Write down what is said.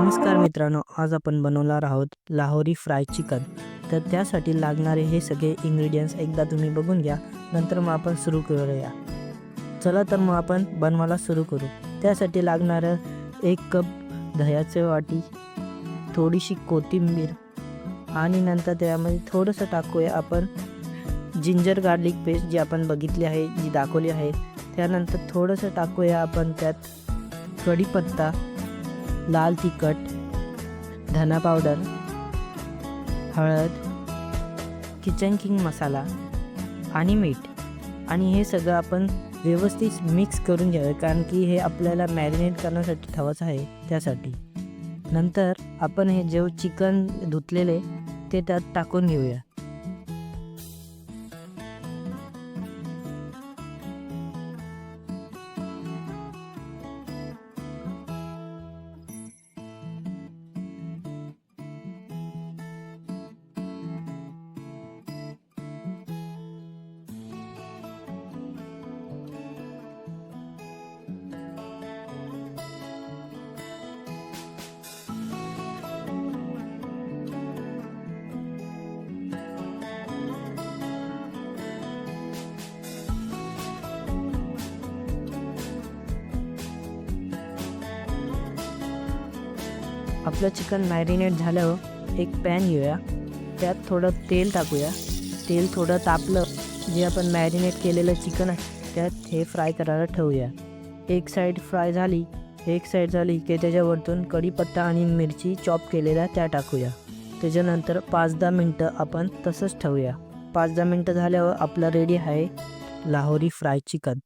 नमस्कार मित्रांनो, आज आपण बनवणार आहोत लाहोरी फ्राय चिकन। तर त्यासाठी लागणारे हे सगळे इंग्रेडियंट्स एकदा तुम्ही बघून घ्या, नंतर मग आपण सुरू करूया। चला तर मग आपण बनवायला सुरू करू। त्यासाठी लागणारं 1 कप दह्याची वाटी, थोडीशी कोथिंबीर आणि नंतर त्यामध्ये थोडंसं टाकूया आपण जिंजर गार्लिक पेस्ट जी आपण बघितली आहे, जी दाखवली आहे। त्यानंतर थोडंसं टाकूया आपण त्यात कढीपत्ता, लाल तिखट, धना पावडर, हळद, किचन किंग मसाला आणि मीठ। आणि हे सगळं आपण व्यवस्थित मिक्स करून घ्यावे, कारण की हे आपल्याला मॅरिनेट करण्यासाठी ठेवायचं आहे त्यासाठी। नंतर आपण हे जे चिकन धुतलेले ते त्यात टाकून घेऊया। आपलं चिकन मॅरिनेट झाल्यावर एक पॅन घेऊया, त्यात थोडं तेल टाकूया। तेल थोडं तापलं, जे आपण मॅरिनेट केलेलं चिकन आहे त्यात हे फ्राय करायला ठेवूया। एक साईड फ्राय झाली की त्याच्यावरतून कढीपत्ता आणि मिरची चॉप केलेल्या त्या टाकूया। त्याच्यानंतर 5-10 मिनटं आपण तसंच ठेवूया। 5-10 मिनटं झाल्यावर आपलं रेडी आहे लाहोरी फ्राय चिकन।